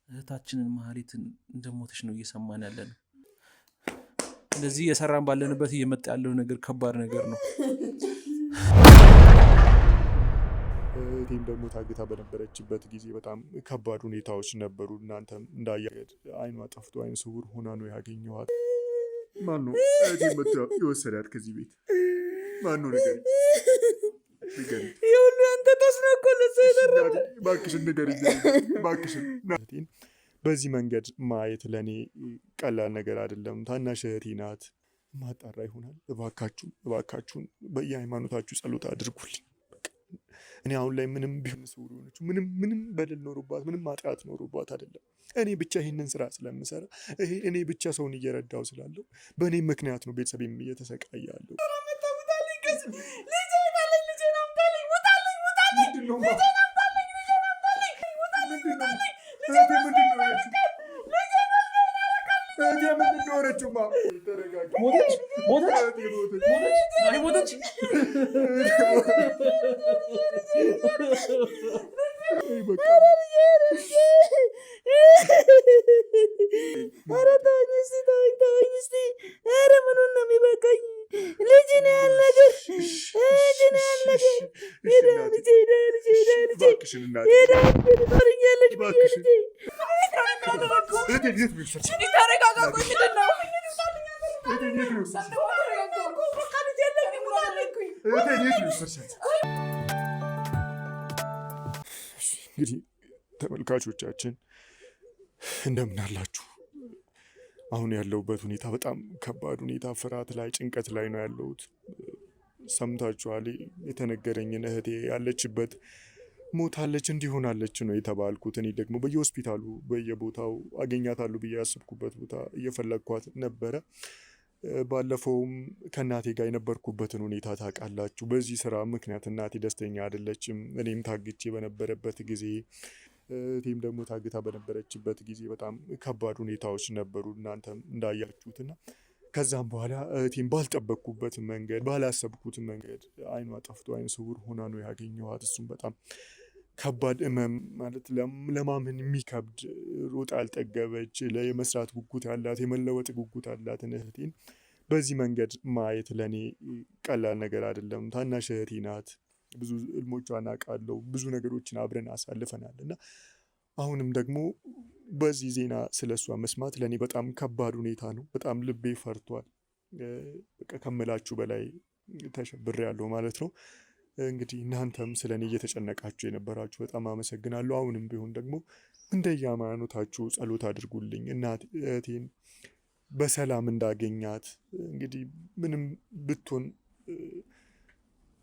እህታችንን ማህሌትን እንደሞተች ነው እየሰማን ያለነው። እንደዚህ እየሰራን ባለንበት እየመጣ ያለው ነገር ከባድ ነገር ነው። እህቴም ደግሞ ታግታ በነበረችበት ጊዜ በጣም ከባድ ሁኔታዎች ነበሩ። እናንተም እንዳያገድ አይኗ ጠፍቶ አይነ ስውር ሆና ነው ያገኘኋት። ማነው እህቴን መጥቶ የወሰዳት ከዚህ ቤት? ማነው ንገሪኝ፣ ንገሪኝ። የሁሉ ያንተ ተስኖ እኮ ለሰ ይደረግ። እባክሽን ንገሪኝ፣ እባክሽን። እህቴን በዚህ መንገድ ማየት ለእኔ ቀላል ነገር አይደለም። ታናሽ እህቴ ናት። ማጣራ ይሆናል። እባካችሁን በየሃይማኖታችሁ ጸሎት አድርጉልኝ። እኔ አሁን ላይ ምንም ቢሆን ስውር ሆነች ምንም በደል ኖሮባት ምንም ማጥራት ኖሮባት አይደለም። እኔ ብቻ ይህንን ስራ ስለምሰራ እኔ ብቻ ሰውን እየረዳው ስላለው በእኔ ምክንያት ነው ቤተሰቤም እየተሰቃየ ያለው። እንግዲህ ተመልካቾቻችን እንደምን አላችሁ? አሁን ያለሁበት ሁኔታ በጣም ከባድ ሁኔታ፣ ፍርሃት ላይ ጭንቀት ላይ ነው ያለሁት። ሰምታችኋል የተነገረኝን። እህቴ ያለችበት ሞታለች እንዲሆናለች ነው የተባልኩት። እኔ ደግሞ በየሆስፒታሉ በየቦታው አገኛታለሁ ብዬ ያስብኩበት ቦታ እየፈለግኳት ነበረ። ባለፈውም ከእናቴ ጋር የነበርኩበትን ሁኔታ ታውቃላችሁ። በዚህ ስራ ምክንያት እናቴ ደስተኛ አይደለችም። እኔም ታግቼ በነበረበት ጊዜ እህቴም ደግሞ ታግታ በነበረችበት ጊዜ በጣም ከባድ ሁኔታዎች ነበሩ፣ እናንተም እንዳያችሁትና ከዛም በኋላ እህቴም ባልጠበቅኩበት መንገድ ባላሰብኩት መንገድ አይኗ ጠፍቶ አይነ ስውር ሆና ነው ያገኘኋት። እሱም በጣም ከባድ ህመም ማለት ለማመን የሚከብድ ሮጣ ያልጠገበች የመስራት ጉጉት ያላት የመለወጥ ጉጉት ያላትን እህቴን በዚህ መንገድ ማየት ለእኔ ቀላል ነገር አይደለም። ታናሽ እህቴ ናት። ብዙ ህልሞቿን አውቃለሁ። ብዙ ነገሮችን አብረን አሳልፈናል እና አሁንም ደግሞ በዚህ ዜና ስለሷ መስማት ለእኔ በጣም ከባድ ሁኔታ ነው። በጣም ልቤ ፈርቷል። በቃ ከምላችሁ በላይ ተሸብሬያለሁ ማለት ነው። እንግዲህ እናንተም ስለ እኔ እየተጨነቃችሁ የነበራችሁ በጣም አመሰግናለሁ። አሁንም ቢሆን ደግሞ እንደየሃይማኖታችሁ ጸሎት አድርጉልኝ። እህቴን በሰላም እንዳገኛት። እንግዲህ ምንም ብትሆን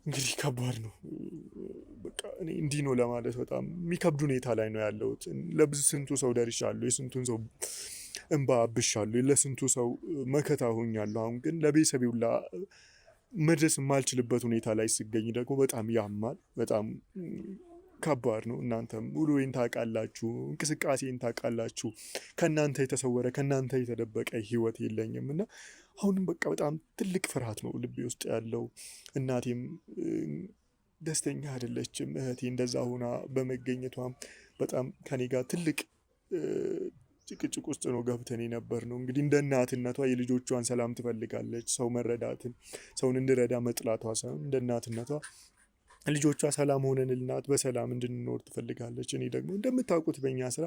እንግዲህ ከባድ ነው። በቃ እኔ እንዲህ ነው ለማለት በጣም የሚከብድ ሁኔታ ላይ ነው ያለሁት። ለብዙ ስንቱ ሰው ደርሻለሁ። የስንቱን ሰው እንባ አብሻለሁ። ለስንቱ ሰው መከታ ሆኛለሁ። አሁን ግን ለቤተሰቤ ሁላ መድረስ የማልችልበት ሁኔታ ላይ ሲገኝ ደግሞ በጣም ያማል። በጣም ከባድ ነው። እናንተም ውሎዬን ታውቃላችሁ፣ እንቅስቃሴን ታውቃላችሁ። ከእናንተ የተሰወረ ከእናንተ የተደበቀ ህይወት የለኝም እና አሁንም በቃ በጣም ትልቅ ፍርሃት ነው ልቤ ውስጥ ያለው። እናቴም ደስተኛ አይደለችም። እህቴ እንደዛ ሆና በመገኘቷም በጣም ከኔ ጋር ትልቅ ጭቅጭቅ ውስጥ ነው ገብተን የነበር ነው። እንግዲህ እንደ እናትነቷ የልጆቿን ሰላም ትፈልጋለች። ሰው መረዳትን፣ ሰውን እንድረዳ መጥላቷ ሳይሆን እንደ እናትነቷ ልጆቿ ሰላም ሆነንልናት በሰላም እንድንኖር ትፈልጋለች። እኔ ደግሞ እንደምታውቁት በእኛ ስራ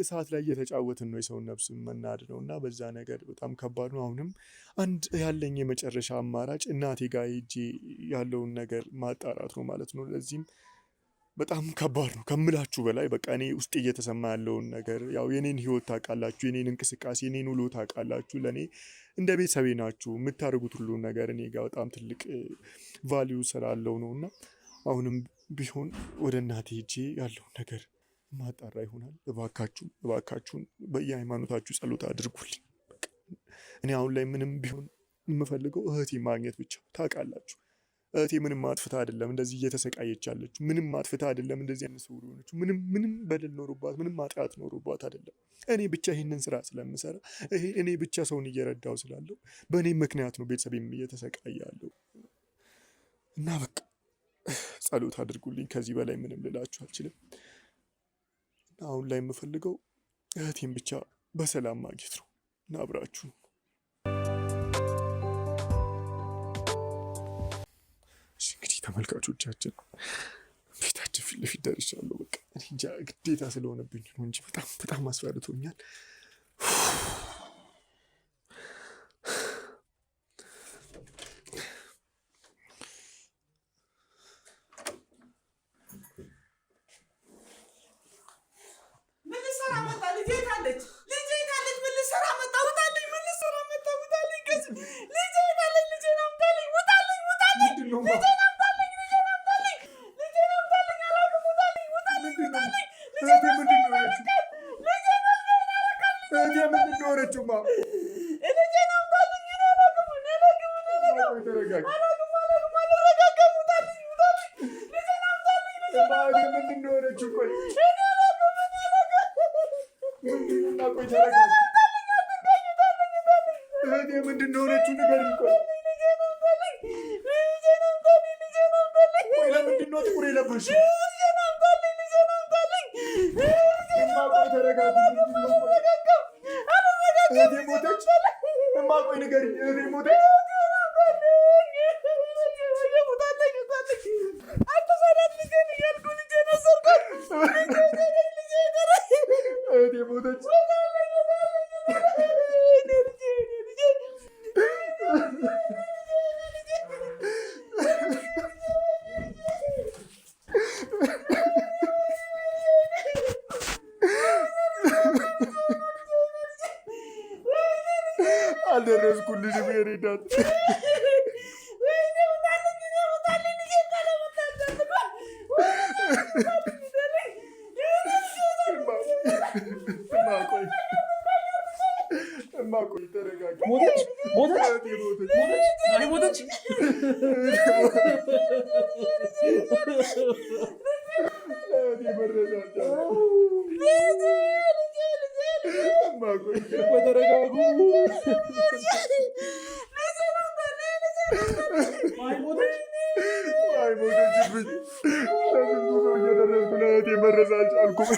እሳት ላይ እየተጫወትን ነው የሰውን ነፍስ መናድ ነው እና በዛ ነገር በጣም ከባድ ነው። አሁንም አንድ ያለኝ የመጨረሻ አማራጭ እናቴ ጋር ሄጄ ያለውን ነገር ማጣራት ነው ማለት ነው። ለዚህም በጣም ከባድ ነው ከምላችሁ በላይ። በቃ እኔ ውስጥ እየተሰማ ያለውን ነገር ያው የኔን ህይወት ታውቃላችሁ፣ የኔን እንቅስቃሴ የኔን ውሎ ታውቃላችሁ። ለእኔ እንደ ቤተሰቤ ናችሁ። የምታደርጉት ሁሉ ነገር እኔ ጋር በጣም ትልቅ ቫሊዩ ስላለው ነው እና አሁንም ቢሆን ወደ እናቴ ሄጄ ያለውን ነገር ማጣራ ይሆናል። እባካችሁን በየሃይማኖታችሁ ጸሎት አድርጉልኝ። እኔ አሁን ላይ ምንም ቢሆን የምፈልገው እህቴ ማግኘት ብቻ። ታውቃላችሁ እህቴ ምንም ማጥፍታ አይደለም እንደዚህ እየተሰቃየች ያለችው። ምንም ማጥፍታ አይደለም እንደዚህ አይነት ስውር ሆነችው። ምንም በደል ኖሮባት ምንም ማጥራት ኖሮባት አይደለም። እኔ ብቻ ይህንን ስራ ስለምሰራ እኔ ብቻ ሰውን እየረዳው ስላለው በእኔ ምክንያት ነው ቤተሰቤም እየተሰቃየ ያለው እና በቃ ጸሎት አድርጉልኝ። ከዚህ በላይ ምንም ልላችሁ አልችልም። አሁን ላይ የምፈልገው እህቴን ብቻ በሰላም ማግኘት ነው እና አብራችሁ እንግዲህ ተመልካቾቻችን ቤታችን ፊት ለፊት ደርሻለሁ። በቃ እንጃ ግዴታ ስለሆነብኝ ነው እንጂ በጣም አስፈርቶኛል። አልደረስኩልሽም የኔዳት እማቆይ ተረጋጊ። ሞተች መረስ አልቻልኩም።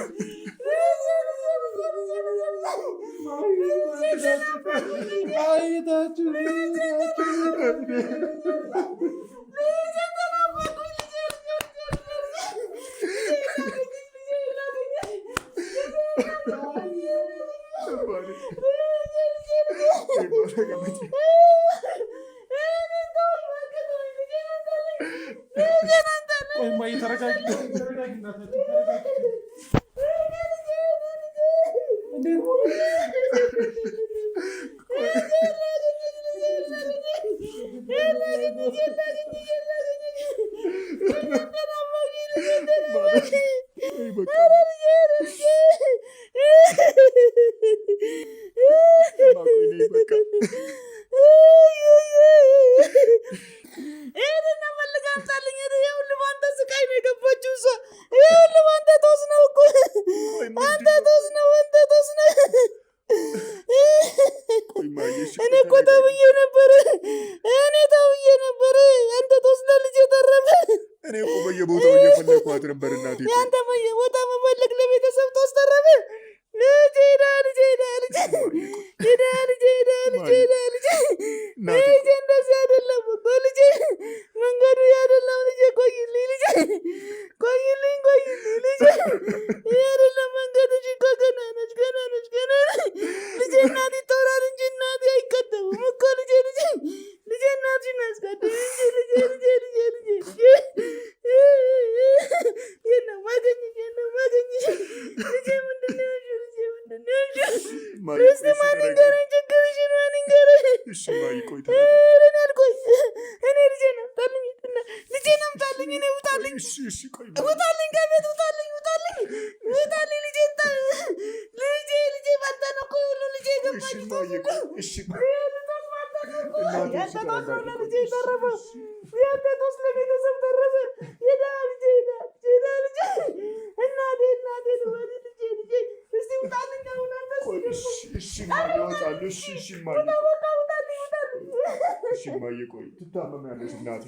ትታመሚያለሽ እናቴ።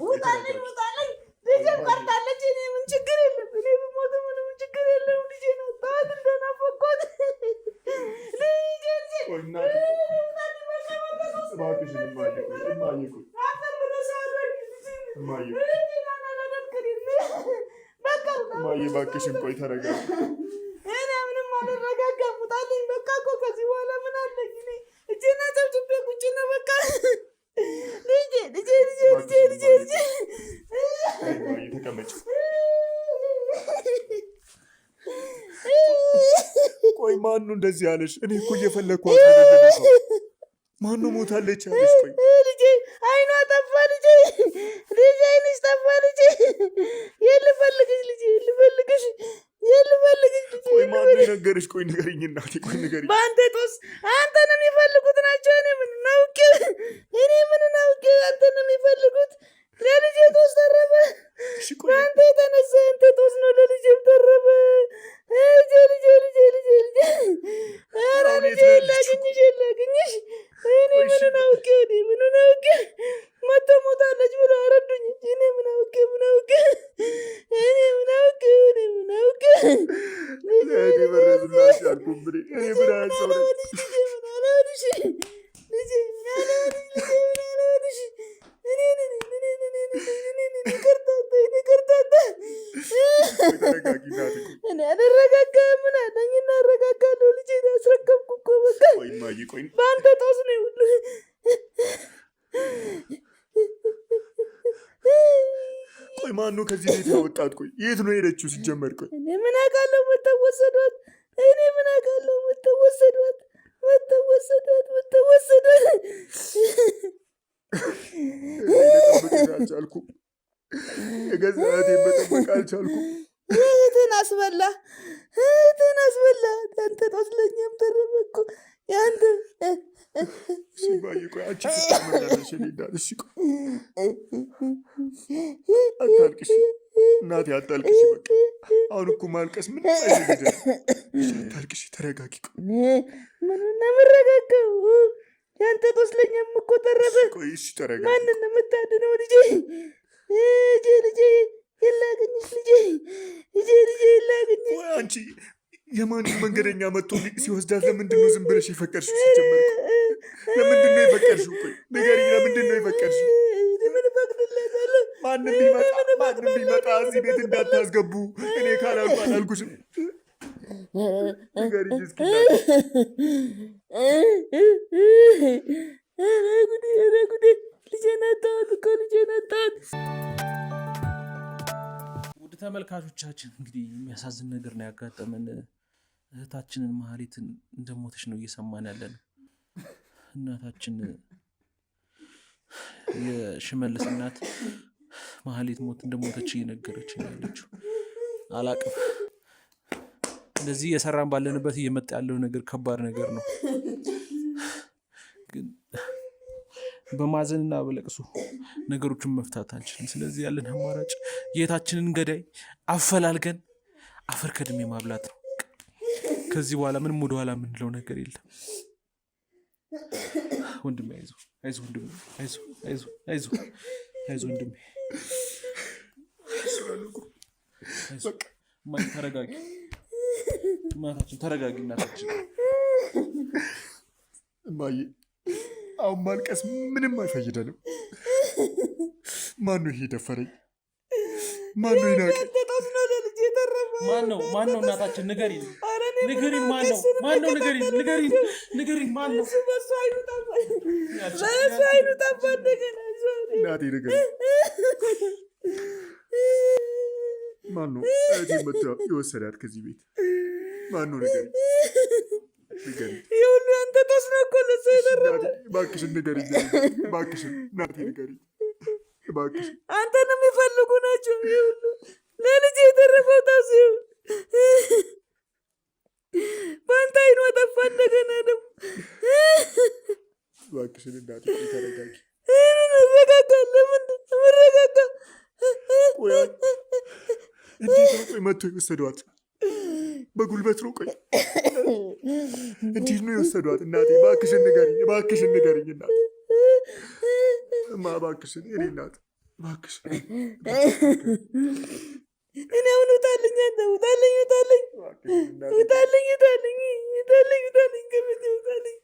ልጄን ቀርታለች። እኔ ምን ችግር የለም። እኔ ብሞት ምንም ችግር የለም። ልጄን አጣኋት እንደናፈኳት እባክሽን ቆይ ተረጋጊ። እኔ ምንም አልረጋጋም። ውጣልኝ በቃ እኮ ከዚህ በኋላ ምን አለኝ እኔ እጄና ጨብጭቤ ቁጭ ነው በቃ። ልጄ ተቀመጭ። ቆይ ማነው እንደዚህ ያለሽ? እኔ እኮ እየፈለግኳት ማነው ሞታለች ያለሽ? ቆይ ልጄ አይኗ ጠፋ። ልጄ አይንሽ ጠፋ። ልጄ የልፈልግሽ ልጄ የልፈልግሽ ቆይ ማነው የነገርሽ? ቆይ ንገሪኝ እናቴ፣ ቆይ ንገሪኝ። በአንተ ጦስ አንተን የሚፈልጉት ናቸው። እኔ ምን ናውቄ አንተን የሚፈልጉት ለልጄ ጦስ ተረፈ። በአንተ የተነሳ አንተ ጦስ ነው ለልጄም ተረፈ። ልጄ የላግኝሽ እኔ ምኑን አውቄ መቶ ሞታለች ብሎ አረዱኝ። እኔ ምን አውቄ እኔ አልረጋጋም። ምን አለኝ እና አረጋጋለሁ። ልጄ አስረከብኩ እኮ በቃ በአንተ ጦስ ነው ሁሉ። ቆይ ማነው ከዚህ ቤት ያወጣት? ቆይ የት ነው ሄደችው ሲጀመር? ቆይ እኔ ምን አውቃለሁ። መተወሰዷት መጠበቅ አልቻልኩም። የገዛ እህቴን መጠበቅ አልቻልኩም። እህትን አስበላ። አንተ ጦስ ለእኛም ተረፈ እኮ ያንተ። ሲባይ ቆይ አንቺ ትታመናለሽ። እኔ እንዳልሽ ቆይ አታልቅሽ እናቴ፣ አታልቅሽ። በቃ አሁን እኮ ማልቀስ ምንም አይደለም። አታልቅሽ፣ ተረጋጊ። ምኑን ነው የምረጋጋው? ያንተ ጦስ ለእኛም እኮ ተረፈ። ቆይ እሺ ተረጋጊ። ማንን ነው የምታድነው? ልጄ የላገኝሽ ልጄ የላገኝሽ። ቆይ አንቺ የማንም መንገደኛ መጥቶ ሲወስዳት ለምንድን ነው ዝም ብለሽ የፈቀድሽው? ሲጀመር ለምንድን ነው የፈቀድሽው? ቆይ ንገሪኝ፣ ለምንድን ነው የፈቀድሽው? ምን እፈቅድለታለሁ? ማንም ቢመጣ እዚህ ቤት እንዳታስገቡ እኔ ካላልኩ አላልኩሽም? ንገሪኝ እስኪ። ኧረ ጉዴ! ልጄን አጣኋት እኮ ልጄን አጣኋት። ውድ ተመልካቾቻችን እንግዲህ የሚያሳዝን ነገር ነው ያጋጠመን። እህታችንን ማህሌትን እንደሞተች ነው እየሰማን ያለን። እናታችን የሽመልስ እናት ማህሌት እንደሞተች እየነገረች ያለችው። አላቅም እንደዚህ እየሰራን ባለንበት እየመጣ ያለው ነገር ከባድ ነገር ነው። ግን በማዘንና በለቅሶ ነገሮችን መፍታት አንችልም። ስለዚህ ያለን አማራጭ የእህታችንን ገዳይ አፈላልገን አፈር ከድሜ ማብላት ነው። ከዚህ በኋላ ምንም ወደኋላ የምንለው ነገር የለም። ወንድሜ አይዞህ ወንድሜ፣ አይዞህ ወንድሜ፣ ተረጋጊ እናታችን፣ ተረጋጊ እናታችን። እማዬ አሁን ማልቀስ ምንም አይፈይደንም። ማነው ይሄ ደፈረኝ? ማነው ይናቀኝ? ማነው እናታችን? ንገሪን፣ ማነው? ንገሪን፣ ማነው? በእሱ አይኑ ጠፋ እንደገና። እናቴ ንገሪኝ፣ ማነው እህቴን መታ የወሰዳት ከዚህ ቤት? ማነው? ንገሪኝ። ይህ ሁሉ ያንተ ጦስ ነው እኮ ለእሱ የተረፈ። እባክሽን ንገሪኝ፣ እባክሽን እናቴ ንገሪኝ፣ እባክሽን። አንተን የሚፈልጉ ናቸው። ይህ ሁሉ ለልጅ የተረፈው ጦስ በአንተ አይኗ ጠፋ እንደገና ደግሞ። እባክሽን እናቴ ተረጋጊ። እረጋጋለሁ። ምንድን ነው የምረጋጋ? እንዴት ነው ቆይ መጥቶ የወሰዷት? በጉልበት ነው? ቆይ እንዴት ነው የወሰዷት? እናቴ እባክሽን ንገሪኝ እናቴ፣ እባክሽን የእኔ እናት እባክሽን። እኔ አሁን ውጣልኝ፣ አንተ ውጣልኝ፣ ከቤቴ ውጣልኝ።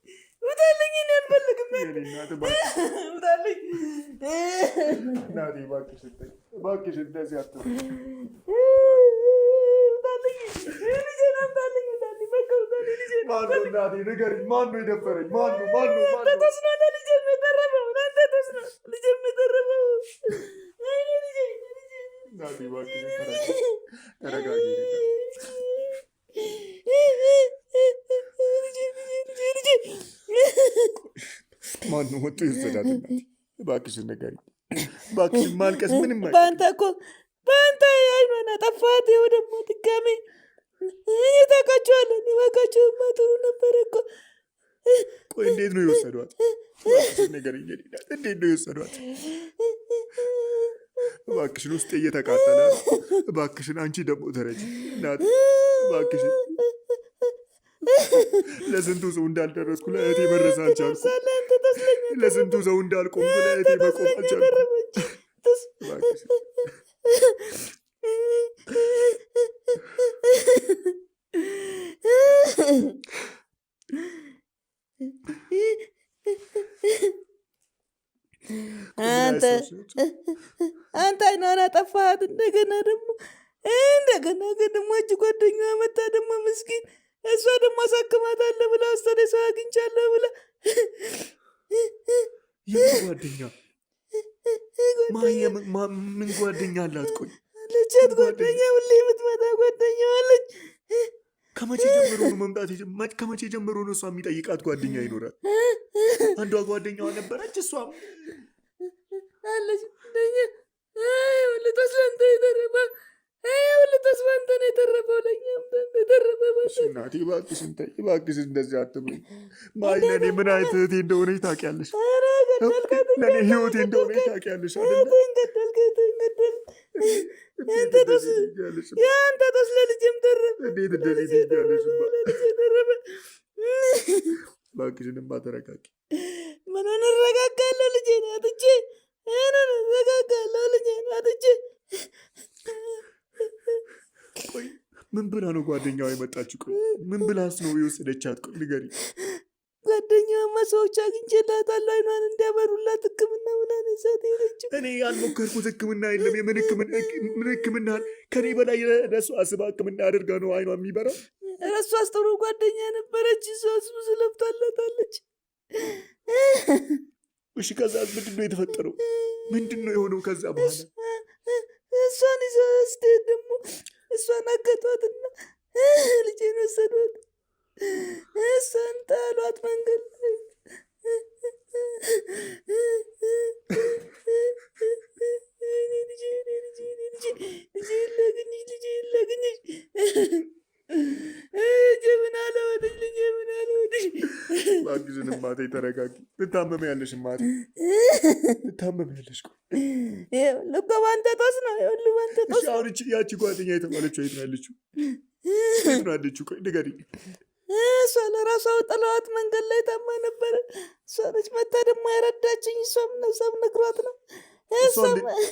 እባክሽ እንደዚህ አትበይ። ማነው እናቴ ንገሪኝ፣ ማነው የደፈረኝ? ማነው? እናቴ እባክሽ ተረጋጊ። ማነው ወጥቶ የወሰዳት? እናቴ እባክሽን ንገሪኝ፣ እባክሽን። ማልቀስ ምንም በአንተ አይኗን አጠፋት። ይኸው ደግሞ ድጋሜ ታውቃቸዋለህ። እባካቸው ጥሩ ነበረ እኮ። ቆይ እንዴት ነው የወሰዷት? እባክሽን ንገሪኝ፣ እንዴት ነው የወሰዷት? እባክሽን ውስጤ እየተቃጠለ፣ እባክሽን አንቺ ደግሞ ተረጂ እናቴ፣ እባክሽን። ለስንቱ ሰው እንዳልደረስኩ ለእህቴ መድረስ አልቻልኩም። ለስንቱ ሰው እንዳልቆምኩ ለእህቴ መቆም አልቻልኩም። እባክሽን አንተ አይኗን አጠፋሃት። እንደገና ደግሞ እጅ ጓደኛዋ መታ ደግሞ ምስኪን፣ እሷ ደግሞ አሳክማታለሁ ብላ አስተኔ ሰው አግኝቻለሁ ብላ ጓደኛ ምን ጓደኛ አላት? ቆይ ልጅት ጓደኛ ሁሌ የምትመጣ ጓደኛ አለች። ከመቼ ጀምሮ ነው መምጣት? ከመቼ ጀምሮ ነው እሷ የሚጠይቃት ጓደኛ ይኖራል? አንዷ ጓደኛዋ ነበረች፣ እሷም አለች። ተስለንተ የተረፈ ተስፋ አንተ ነው የተረፈው፣ ለእኛም የተረፈ። እናቴ እባክሽን ተይ፣ እባክሽን እንደዚህ አትበይ። ማይነኔ ምን አይነት እህቴ እንደሆነች ታውቂያለሽ? ለእኔ ህይወቴ እንደሆነች ታውቂያለሽ አይደለ? የአንተ ጦስ ለልጄም ተረፈ። እንዴት እንደዚህ ትሄጃለሽ? እባክሽን እማ ተረጋጊ። ምኑን እረጋጋለሁ? ልጄን አጥቼ ምኑን እረጋጋለሁ? ልጄን አጥቼ። ቆይ ምን ብላ ነው ጓደኛዋ የመጣችው? ቆይ ምን ብላስ ነው የወሰደቻት? ቆይ ንገሪኝ። ጓደኛዋማ ሰዎች አግኝቼላታለሁ አይኗን እንዲያበሩላት ሕክምና ምናምን ይዛት ሄደችው። እኔ ያልሞከርኩት ሕክምና የለም። የምን ሕክምና? ከኔ በላይ ለእሷ አስባ ሕክምና አድርጋ ነው አይኗ የሚበራው። እሷስ ጥሩ ጓደኛ ነበረች። እሷስ ብዙ ለፍታላታለች። እሺ ከዛ ምንድን ነው የተፈጠረው? ምንድን ነው የሆነው ከዛ በኋላ? እሷን ይዛ ስትሄድ ደግሞ እሷን አገቷትና ልጄን ወሰዷት። እሷን ጣሏት መንገድ ላይ። ልጄ ላግኝሽ፣ ልጄ ላግኝሽ። ልጄ ምን አለወደሽ? ልጄ ምን አለወደሽ? እባክሽን እማቴ ተረጋጊ። ትታመሚያለሽ እማቴ፣ ትታመሚያለሽ። ይኸውልህ እኮ በአንተ ጦስ ነው። ይኸውልህ በአንተ ጦስ። አሁን ያቺ ጓደኛ የተባለችው የት ነው ያለችው? የት ነው ያለችው? ቆይ ንገሪኝ። እሷ ለራሷ ጥለዋት መንገድ ላይ ታማ ነበረ። እሷ ነች መታ ደግሞ ያረዳችኝ። እሷም ነግሯት ነው።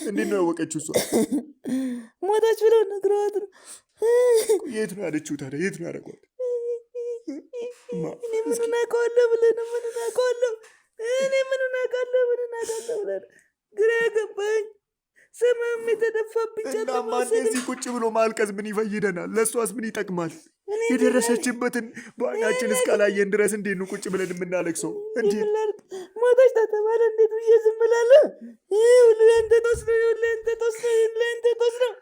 እንዴት ነው ያወቀችው? እሷ ሞታች ብለው ነግሯት ነው። የት ነው ያለችው ታዲያ? የት ነው ያደረጓት? እኔ ምኑን አውቀዋለሁ ብለህ ነው? ምኑን አውቀዋለሁ? እኔ ምኑን አውቃለሁ? ምኑን አውቃለሁ ብለህ ነው? ግራ ያገባኝ። ሰማም የተደፋብኝ። እናማ እንደዚህ ቁጭ ብሎ ማልቀስ ምን ይፈይደናል? ለእሷስ ምን ይጠቅማል? የደረሰችበትን በዓይናችን እስካላየን ድረስ እንዴት ነው ቁጭ ብለን የምናለቅሰው? ሞታች ተተባለ እንዴት ብዬ ዝም እላለሁ? ለአንተ ጦስ ነው፣ ለአንተ ጦስ ነው፣ ለአንተ ጦስ ነው።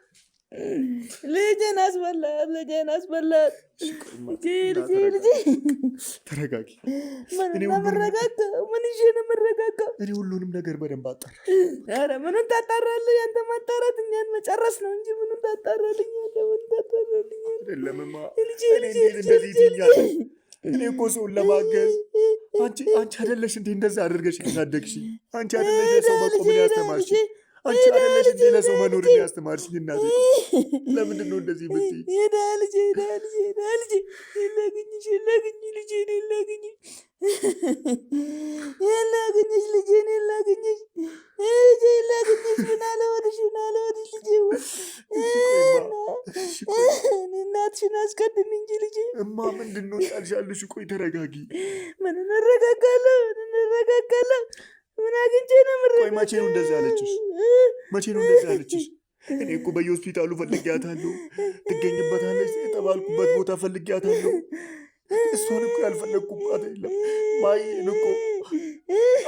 ልጄን አስበላት፣ ልጄን አስበላት። ልጄ ተረጋጊ። ምን የምረጋጋው? ምን ይዤ ነው የምረጋጋው? እኔ ሁሉንም ነገር በደንብ አጣራ። ኧረ ምኑን ታጣራለህ? ያንተ ማጣራት እኛን መጨረስ ነው እንጂ ምኑን ታጣራልኛለህ? ምኑን ታጣራልኛለህ? አይደለምማ እንደዚህ ትይኛለሽ። እኔ እኮ ሰውን ለማገዝ አንቺ አይደለሽ እንዴ እንደዛ አድርገሽ ያሳደግሽ? አንቺ አይደለሽ የሰው መቆምን ያስተማርሽ? አንቺ አይደለሽ እንዴ ለሰው መኖርን ያስተማርሽኝ? እናቴ ለምንድን ነው እንደዚህ የምትይኝ? ሄዳ ልጄ ላግኝሽ፣ ልጄን ላግኝሽ፣ ላግኝሽ፣ ልጄን ላግኝሽ፣ ልጄን ላግኝሽ። ምን አለ ወድሽ፣ ምን አለ ወድሽ ልጄ። እናትሽን አስቀድም እንጂ ልጄ። እማ ምንድን ነው ያልሻለሽ? ቆይ ተረጋጊ። ምን እንረጋጋለሁ? ምን እረጋጋለሁ። ምን አግኝቼ ነው የምረጋጋው? ቆይ መቼ ነው እንደዚህ ያለችሽ? መቼ ነው እንደዚህ ያለችሽ? እኔ እኮ በየሆስፒታሉ ፈልጊያታለሁ፣ ትገኝበታለች የተባልኩበት ቦታ ፈልጊያታለሁ። እሷን እኮ ያልፈለግኩባት የለም። ማየን እኮ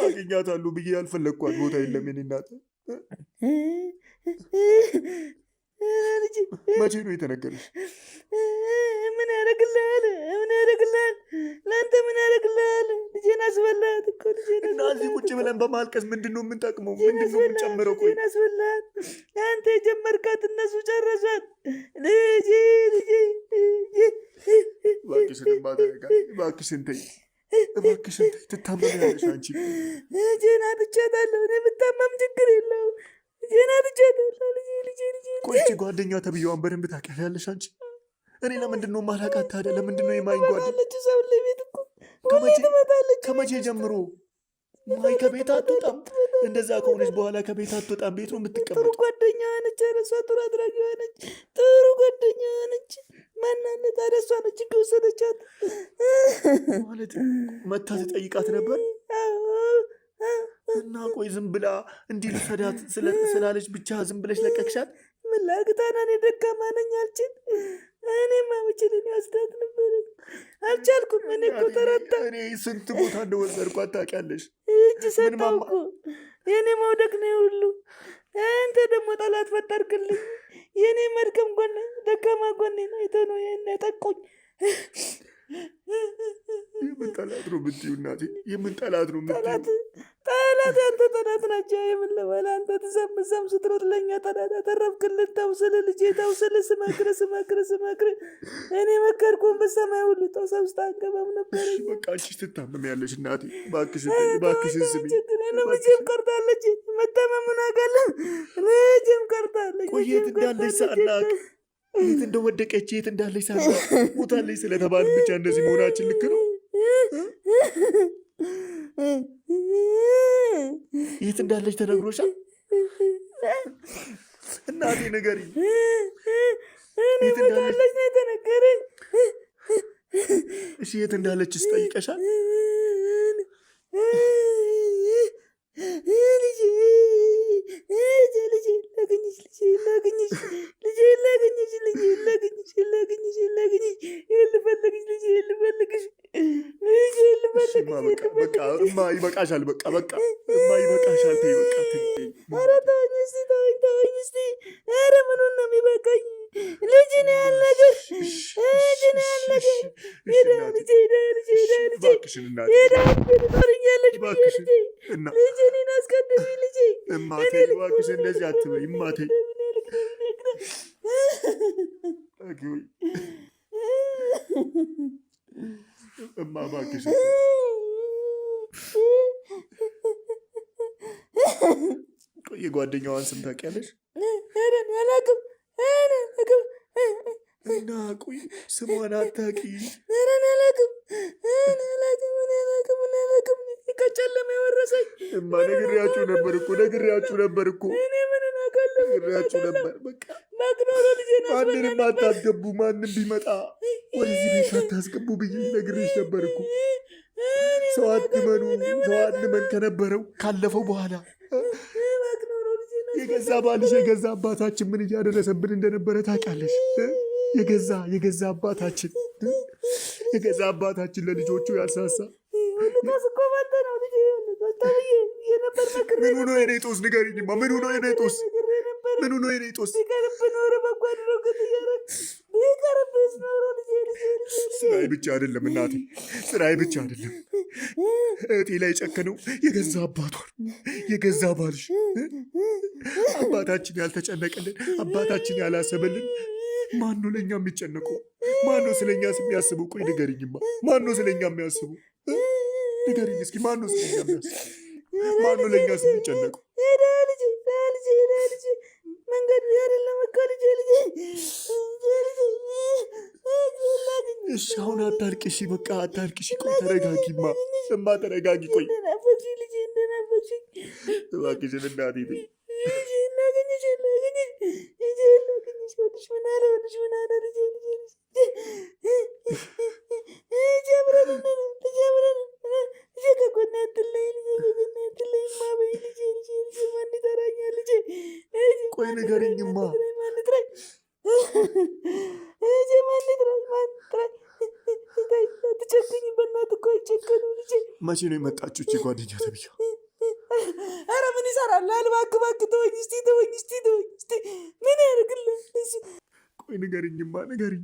አገኛታለሁ ብዬ ያልፈለግኳት ቦታ የለም። የኔ እናት መቼ ነው የተነገረሽ? ምን ያደርግልሃል? ምን ያደርግልሃል? ለአንተ ምን ያደርግልሃል? ልጄን አስበላት እኮ ልጄን እና እዚህ ቁጭ ብለን በማልቀስ ምንድን ነው የምንጠቅመው? ምንድን ነው የምንጨምረው? ቆይ ልጄን አስበላት። አንተ የጀመርካት እነሱ ጨረሷት። ልጄ እባክሽን ማደረጋል። እባክሽን ተይ፣ እባክሽን ተይ። ትታመሚያለሽ አንቺ። ልጄን አጥቻታለሁ። እኔ ብታመም ችግር የለውም። ልጄን አጥቻታለሁ። ልጄ ቆይ እቺ ጓደኛ ተብዬዋን በደንብ ታውቂያለሽ አንቺ? እኔ ለምንድን ነው የማላውቃት ታዲያ? ለምንድን ነው የማይን ጓደኛ? ሰው ቤት እኮ ሁሌ ትመጣለች። ከመቼ ጀምሮ? ማይ ከቤት አትወጣም። እንደዛ ከሆነች በኋላ ከቤት አትወጣም። ቤት ነው ጥሩ የምትቀመጥ። ጓደኛ ነች። እሷ ጥሩ አድራጊ ነች። ጥሩ ጓደኛ ነች። ማናነት ታዲያ? እሷ ነች እኮ ወሰደቻት ማለት መታ ትጠይቃት ነበር። እና ቆይ ዝም ብላ እንዲህ ልሰዳት ስላለች ብቻ ዝም ብለሽ ለቀቅሻት? ምን ላድርግ ታዲያ? እኔ ደካማ ነኝ፣ አልችል። እኔማ ብችል እኔ ወስዳት ነበር፣ አልቻልኩም። እኔ እኮ ተረታ። እኔ ስንት ቦታ እንደወሰድኳት ታውቂያለሽ? እጅ ሰጠው እኮ የእኔ መውደቅ ነው ሁሉ። አንተ ደግሞ ጠላት ፈጠርክልኝ። የእኔ መድከም ጎን ደካማ ጎኔ ነው አይተህ ነው ያጠቁኝ። የምን ጠላት ነው የምትይው እናቴ? የምን ጠላት ነው የምትይው? ጠላት አንተ ጠላት ናቸው። የምን ልበል? አንተ ትሰምሰም ስትሮጥ ለእኛ ጠላት ያተረፍክልን። ተው ስል ልጄ ተው ስል ስመክር እኔ መከርኩን በሰማይ ሁሉ ተው ሰብስታ አንገባም ነበር። በቃ አንቺ ትታመሚያለሽ እናቴ። እባክሽን ስሚ። ልጄም ቀርታለች። መታመምን አውቃለሁ። ልጄም ቀርታለች። ቆይ የት እንዳለች ሳናቅ፣ የት እንደወደቀች፣ የት እንዳለች ሳናቅ ሞታለች ስለተባለ ብቻ እንደዚህ መሆናችን ልክ ነው? የት እንዳለች ተነግሮሻል? እናቴ ንገሪኝ። የት እንዳለች ነው የተነገረኝ። እሺ የት እንዳለች ስጠይቀሻል? ይበቃሻል። በቃ ይበቃሻል። ተይ በቃ ተይ። ኧረ ተወኝ እስኪ። ኧረ ምኑን ነው የሚበቃኝ? ልጅ ነው ያህል ነገር ልጄን አስቀድሚ። ልጄ እባክሽ እንደዚህ አትበይ እማቴ። እማ እባክሽ ቆይ የጓደኛዋን ስም ታውቂያለሽ? አላውቅም። እና ቆይ ስሟን አታውቂ? አላውቅም። ከጨለማ የወረሰኝ እማ ነግሬያችሁ ነበር እኮ እኔ ምን አውቃለሁ? ነግሬያችሁ ነበር። በቃ ማግኖሮ ልጄን ማንንም አታስገቡ፣ ማንም ቢመጣ ወደዚህ ቤት አታስገቡ ብዬ ነግሬሽ ነበር እኮ። ሰው አትመን ከነበረው ካለፈው በኋላ የገዛ ባልሽ የገዛ አባታችን ምን እያደረሰብን እንደነበረ ታውቂያለሽ? የገዛ አባታችን ለልጆቹ ያልሳሳ ምን ሆኖ የኔ ጦስ ንገሪኝማ። ምን ሆኖ የኔ ጦስ? ስራዬ ብቻ አይደለም እናቴ፣ ስራዬ ብቻ አይደለም። እህቴ ላይ ጨከነው የገዛ አባቷን የገዛ ባልሽ። አባታችን ያልተጨነቀልን፣ አባታችን ያላሰበልን ማን ነው ለእኛ የሚጨነቀው? ማን ነው ስለኛ የሚያስበው? ቆይ ንገሪኝማ፣ ማን ነው ስለኛ የሚያስበው? ንገሪኝ እስኪ፣ ማን ነው ስለኛ የሚያስበው? ማን ነው ለእኛ የሚጨነቀው? መንገዱ አይደለም እኮ ልጄ። እሺ አሁን አታልቅሺ፣ በቃ አታልቅሺ። ቆይ ተረጋጊማ፣ እማ ተረጋጊ። ቆይ እባክሽን እናቴ ተይ። ከጎኔ አትለይ ንገሪኝማ። ትጨክኝ በእናትህ እኮ አይጨከንም ልጄ። መቼ ነው የመጣችሁ እቺ ጓደኛ ተብዬ? ኧረ ምን ይሰራል? እባክህ እባክህ ተወኝ እስኪ ተወኝ እስኪ ምን ያደርግልህ? ቆይ ንገሪኝማ ንገሪኝ።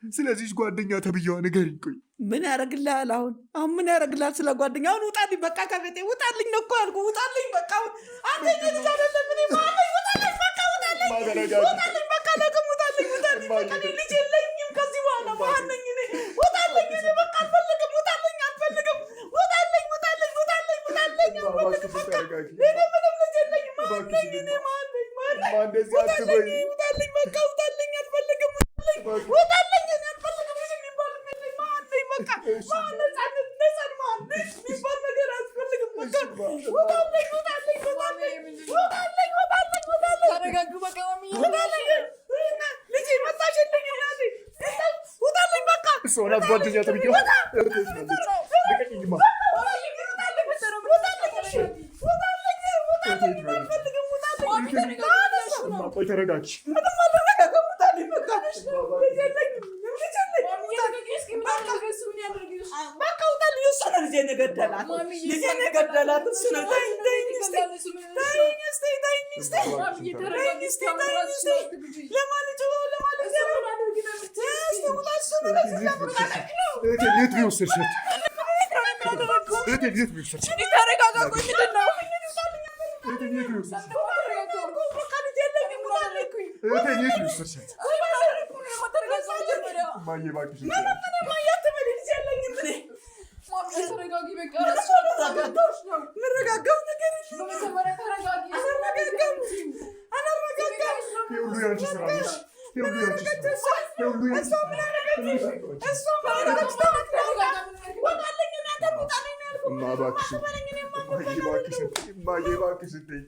ስለዚህ ጓደኛ ተብዬዋ ንገሪኝ። ቆይ ምን ያደርግልሃል? አሁን ምን ያደርግልሃል? ስለ ጓደኛ አሁን ውጣልኝ፣ በቃ ከቤቴ ውጣልኝ ነው እኮ ያልኩህ። ውጣልኝ በቃ። አንተ ልጅ አይደለም እኔ ማለኝ። ውጣልኝ በቃ ውጣልኝ፣ ውጣልኝ በቃ ለቅም ውጣልኝ፣ ውጣልኝ በቃ። እኔ ልጅ የለኝም ከዚህ በኋላ ማነኝ እኔ? ውጣልኝ እኔ በቃ አልፈልግም። ውጣልኝ አልፈልግም። ውጣልኝ ውጣልኝ ውጣልኝ ውጣልኝ አልፈልግም በቃ። እኔ ምንም ልጅ የለኝም ማነኝ እኔ ማነኝ ማነኝ? ውጣልኝ በቃ ውጣልኝ አልፈልግም። ውጣልኝ እኔ አልፈልግም። ልጅ የሚባል ማነኝ በቃ ነፃነት ነፃን ማነኝ የሚባል ነገር አልፈልግም በቃ። ውጣልኝ ውጣልኝ ውጣልኝ ውጣልኝ ውጣልኝ ውጣልኝ። ተረጋጉ በቃ ማሚዬ። ውጣልኝ ልጄ መጣሽልኝ እናቴ። ውጣልኝ በቃ። እሷ ናት ጓደኛ ተብዬዋ። ልቀቂኝማ። ቆይ ተረጋጊ። በቃ ውጣልኝ። እሱ ነው ልጄን የገደላት፣ ልጄን የገደላት እሱ ነው። ተይኝ ተይኝ እስኪ ተይኝ እስኪ ተይኝ እስኪ ተይኝ እስኪ ተይኝ እስኪ ለማለት ለማለት እስኪ ውጣ። እሱ ነው ለዚህ ለመጣለቅ ነው። የት ቢወስድሻት? የት ቢወስድሻት? ተረጋጋ። ቆይ ምንድን ነው? የት ቢወስድሻት? በቃ ልጄ የለኝም። ውጣልኝ። የት ቢወስድሻት? እማዬ እባክሽ ምረጋጋው ነገር የሁሉ ያንቺ ስራ ነሽ። የሁሉ ያንቺ ስራ የሁሉ ያንቺ እማ እባክሽን እማዬ እባክሽን ተይኝ።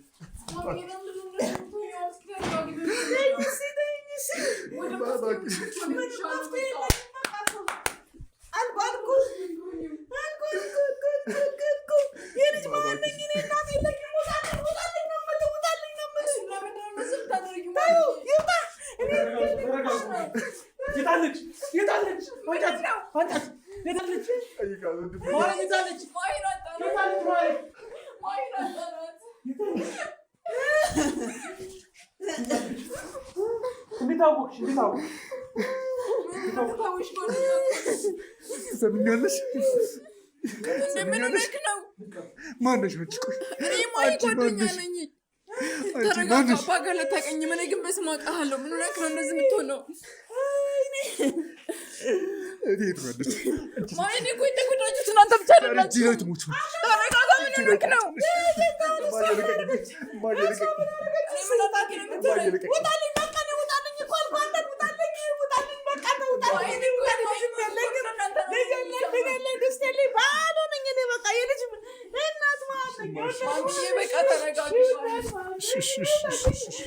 ትሰሚኛለሽ? ማነሽ አንቺ? ቆይ ተረጋጋ። ባገለ ታቀኝ ምን ግን በስማ አውቃለሁ። ምን ሆነህ ነው እንደዚህ የምትሆነው? እዴት ወደች ማይኔ ቆይ ተጎዳችሁ እናንተ ብቻ አይደላችሁ።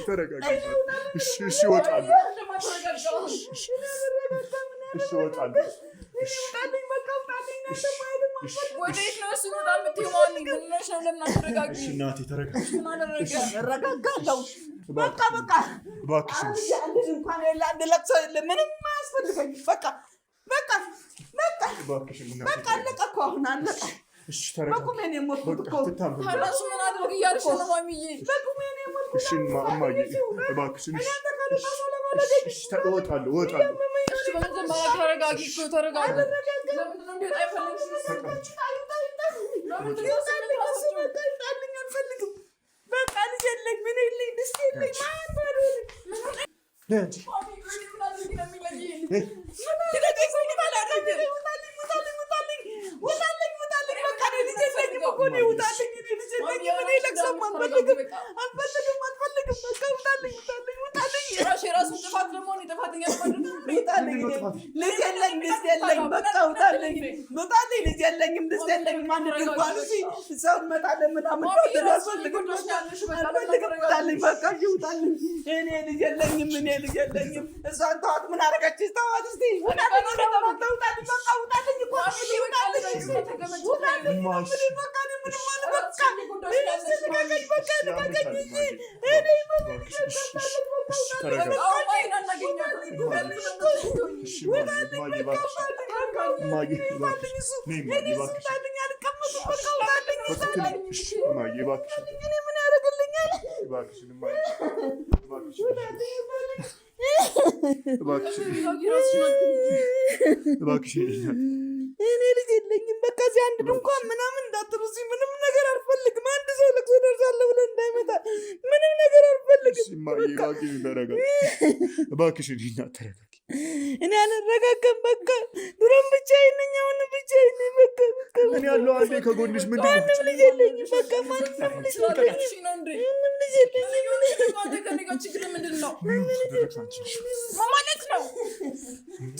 ተረጋጋ። ምን ሆነህ ነው? እኔ ልጅ የለኝም። በቃ እዚህ አንድ ድንኳን ምናምን እንዳትሩሲ። ምንም ነገር አልፈልግም። አንድ ሰው ለቅሶ ደርሳለሁ ብሎ እንዳይመጣ ምንም ነገር አልፈልግም። እባክሽን ተረጋጊ። እኔ አልረጋጋም። በቃ ድሮም ብቻዬን ነኝ፣ አሁንም ብቻዬን ነኝ። በቃ እኔ ያለው አንዴ ከጎንሽ ምንድን ነው? ማንም ልጅ የለኝም። በቃ ማንም ልጅ የለኝም። ማንም ልጅ የለኝም። ችግር ምንድን ነው ማለት ነው?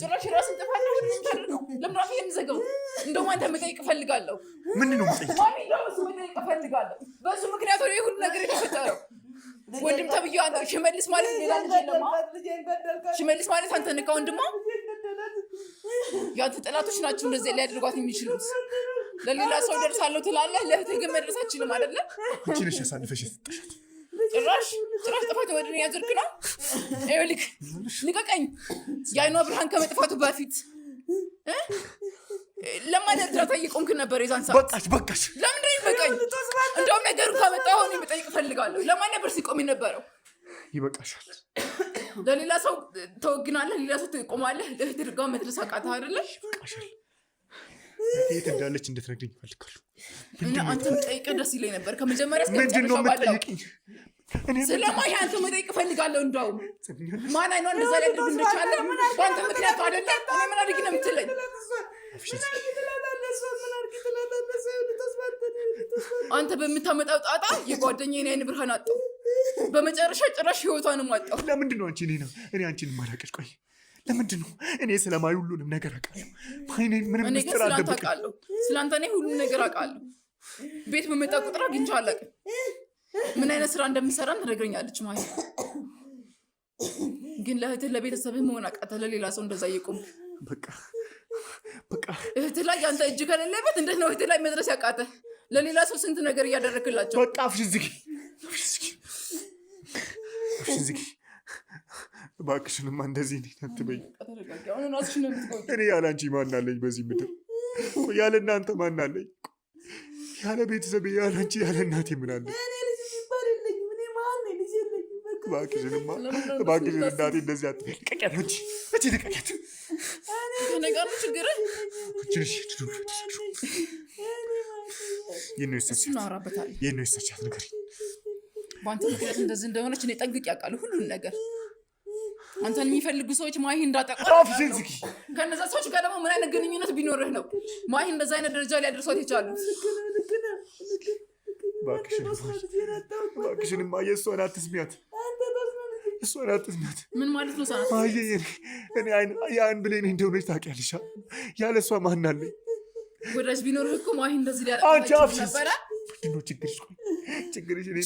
ጭራሽ ራስን ጥፋት ነው የምታደርገው። ለምን አፍ የምዘጋው? እንደውም አንተ መጠየቅ እፈልጋለሁ። ምንድን ነው መጠየቅ? ማሚ ለራሱ መጠየቅ እፈልጋለሁ። በሱ ምክንያት ወደ ሁሉ ነገር የተፈጠረው ወንድም ተብዬው አንተ ሽመልስ ማለት ሌላ ልጅ የለማ። ሽመልስ ማለት አንተ ንቃ ወንድማ። ያንተ ጠላቶች ናቸው እንደዚህ ሊያደርጓት የሚችሉት። ለሌላ ሰው ደርሳለሁ ትላለህ፣ ለእህትህ ግን መድረስ አትችልም አይደለ? አንቺ ነሽ ያሳልፈሽ የሰጠሻት። ጭራሽ ጥፋት ወደ እኔ ያዘርክ ነው። ይኸውልህ ልቀቀኝ። የዓይኗ ብርሃን ከመጥፋቱ በፊት ለማን እርዳታ እየቆምክ ነበር የዛን ሰዓት? በቃሽ። ለምንድን ነው ይበቃኝ? እንደውም ነገሩን ካመጣሁ እኔ መጠየቅ እፈልጋለሁ። ለማን ነበር ሲቆም የነበረው? ይበቃሻል። ለሌላ ሰው ተወግናለህ፣ ሌላ ሰው ትቆማለህ። ለእህትህ ድጋሚ መድረስ አቃተህ አይደለ? ይበቃሻል። የት እንዳለች እንድትነግሪኝ እፈልጋለሁ። እና አንተ መጠየቅህ ደስ ይለኝ ነበር ከመጀመሪያ እስከ ምንድን ነው የምትጠይቂኝ? ስለማን አንተ መጠየቅ እፈልጋለሁ። እንደውም ማን አይኗን እንደዛ ሊያደርግ እንደቻለ በአንተ ምክንያት አይደለ? እኔ ምን አድርጊ ነው የምትለኝ? አንተ በምታመጣው ጣጣ የጓደኛዬን አይን ብርሃን አጣሁ። በመጨረሻ ጭራሽ ህይወቷንም አጣሁ። ለምንድን ነው እኔ አንቺን ማላቀሽ? ቆይ ለምንድን ነው? እኔ ስለማይ ሁሉንም ነገር አውቃለሁ። ማይኔን ምንም ምስጢር አልደብቅም። ስለአንተ እኔ ሁሉም ነገር አውቃለሁ። ቤት በመጣ ቁጥር አግኝቼው አላውቅም። ምን አይነት ስራ እንደምሰራም ትነግረኛለች ማለት ግን ለእህትህ ለቤተሰብህ መሆን አቃተህ። ለሌላ ሰው እንደዛ እየቆምክ በቃ እህትህ ላይ ያንተ እጅ ከሌለበት እንዴት ነው እህትህ ላይ መድረስ ያቃተህ? ለሌላ ሰው ስንት ነገር እያደረግላቸው። በቃ አፍሽን ዝጊ። እባክሽንማ እንደዚህ አትበይ። እኔ ያለ አንቺ ማን አለኝ በዚህ ምድር? ያለ እናንተ ማን አለኝ? ያለ ቤተሰብ፣ ያለ አንቺ፣ ያለ እናቴ ምን አለኝ? እባክሽን እናቴ እንደዚህ አትበይ። ልቀቂያት እንጂ እቺ ልቀቂያት። ነገሩ ችግር የት ነው የሰቻት ነገር? በአንተ ምክንያት እንደዚህ እንደሆነች እኔ ጠንቅቄ አውቃለሁ ሁሉን ነገር። አንተን የሚፈልጉ ሰዎች ማሂ እንዳጠቋ ከነዛ ሰዎች ጋር ደግሞ ምን አይነት ግንኙነት ቢኖርህ ነው ማሂ እንደዛ አይነት ደረጃ ሊያደርሷት የቻሉት? እባክሽንማ የእሷን አትስሚያት። ምን ማለት ነው? ሰዓት እኔ ያን ብሌን እንደሆነች ታውቂያለሽ። ያለ እሷ ማን አለኝ? ወዳጅ ቢኖርህ እኮ ማሂ እንደዚህ ሊያደርጋት ነበረ።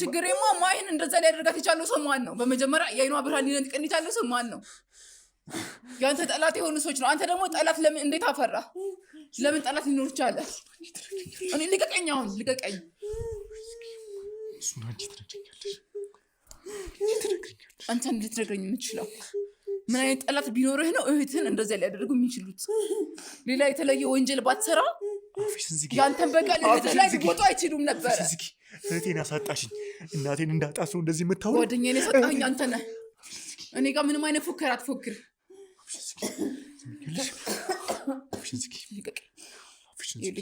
ችግሬማ ማሂን እንደዛ ሊያደርጋት የቻለው ሰው ማን ነው? በመጀመሪያ የዓይኗ ብርሃን ሊነጥቀን የቻለው ሰው ማን ነው? ያንተ ጠላት የሆኑ ሰዎች ነው። አንተ ደግሞ ጠላት ለምን እንዴት አፈራ? ለምን ጠላት ሊኖር ቻለ? እኔ ልቀቀኝ፣ አሁን ልቀቀኝ። አንተ እንድትነግረኝ የምትችለው ምን አይነት ጠላት ቢኖርህ ነው እህትህን እንደዚያ ሊያደርጉ የሚችሉት? ሌላ የተለየ ወንጀል ባትሰራ ያንተን በቀል እህትህ ላይ ሊወጡ አይችሉም ነበረ። እህቴን አሳጣሽኝ። እናቴን እንዳጣሱ እንደዚህ የምታወራው ጓደኛዬን የሰጣኸኝ አንተ ነህ። እኔ ጋር ምንም አይነት ፉከራ አትፎክር።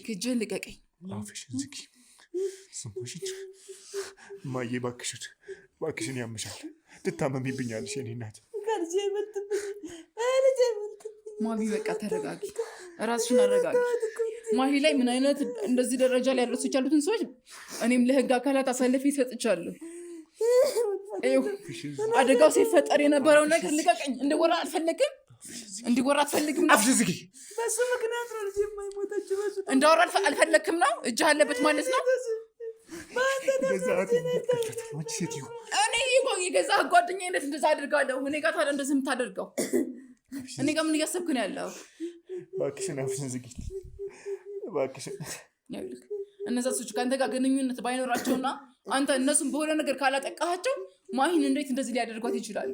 እጅህን ልቀቀኝ። እማዬ እባክሽን ያምሻል፣ ትታመሚብኛለሽ የኔ እናት። ማሚ በቃ ተረጋጊ፣ ራስሽን አረጋጊ። ማሂ ላይ ምን አይነት እንደዚህ ደረጃ ላይ ያደረሱ የቻሉትን ሰዎች እኔም ለህግ አካላት አሳልፌ ሰጥቻለሁ። አደጋው ሲፈጠር የነበረው ነገር ልቀቀኝ። እንዲወራ አትፈልግም ነው? በሱ ምክንያት ነው ልጅ የማይሞተችው። እንዳወራ አልፈለግክም ነው? እጅህ አለበት ማለት ነው? እኔ የገዛ ጓደኛዬ እንዴት እንደዛ አድርጋለሁ? እኔ ጋር ታዲያ እንደዚህ የምታደርገው እኔ ጋር ምን እያሰብክ ነው ያለው? እባክሽን አፍሽን ዝጊ። እባክሽን እነዛ ሰዎች ከአንተ ጋር ግንኙነት ባይኖራቸውና አንተ እነሱን በሆነ ነገር ካላጠቃቸው ማሂን እንዴት እንደዚህ ሊያደርጓት ይችላሉ?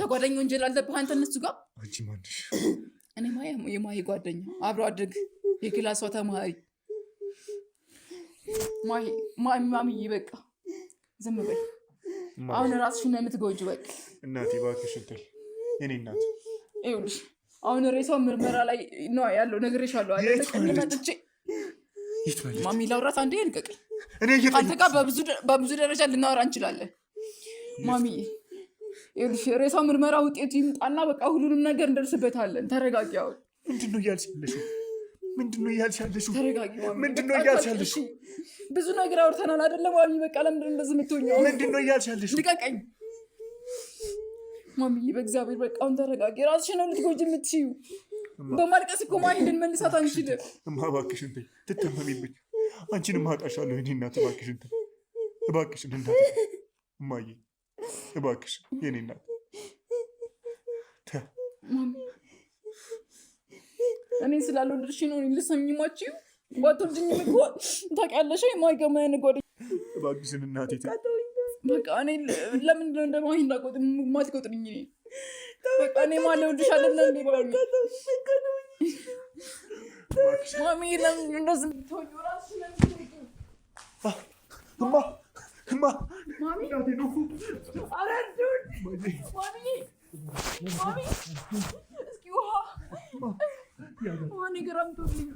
ተጓዳኝ ወንጀል አለብህ አንተ እነሱ ጋር። እኔ የማሂ ጓደኛ አብሮ አድርግ የክላሷ ተማሪ ማሚዬ በቃ ዝም በይ። አሁን ራስሽን ነው የምትጎጂው። በቃ እናቴ እባክሽ እንትን የኔ እናት ይኸውልሽ አሁን ሬሳው ምርመራ ላይ ነው ያለው። ነግሬሻለሁ አይደል? መጥቼ ማሚ ላውራት አንዴ ልቀቀኝ። አንተ ጋር በብዙ ደረጃ ልናወራ እንችላለን። ማሚ ይኸውልሽ ሬሳው ምርመራ ውጤቱ ይምጣና በቃ ሁሉንም ነገር እንደርስበታለን። ተረጋጊ። አሁን ምንድነው እያልሽ ያለሽው? ተረጋጊ ማሚ። ምንድነው እያልሽ ያለሽው? ብዙ ነገር አውርተናል አይደለም ማሚ? በቃ ለምንድን እንደዚህ የምትሆኚው? ምንድነው እያልሽ ያለሽው? ልቀቀኝ ማሚዬ በእግዚአብሔር በቃ አሁን ተረጋጊ። ራስሽን ነው ልትጎጂ የምትችይው። በማልቀስ እኮ ማሂን ልንመልሳት አንችልም። እባክሽን ተይ፣ ትተመሚብኝ። አንቺንም አጣሻለሁ የኔ እናት። እባክሽን ተይ፣ እባክሽን እናት እማዬ፣ እባክሽ የኔ እናት እኔ ስላልወለድሽ ነው ልትሰሚኝማችው። ባትወልጂኝም እኮ ታውቂያለሽ የማይገማ ነገር። እባክሽን እናቴ በቃ እኔ ለምንድን ነው እንደ ማሂ ማትቆጥርኝ? በቃ እኔ ማለውልሽ አይደለ እንዴ? ማሚ ለምን እንደዚህ የምትሆኚ? እራስሽን ለምን እማ ማሚ እስኪ ውሃ ነገር አምጡልኝ።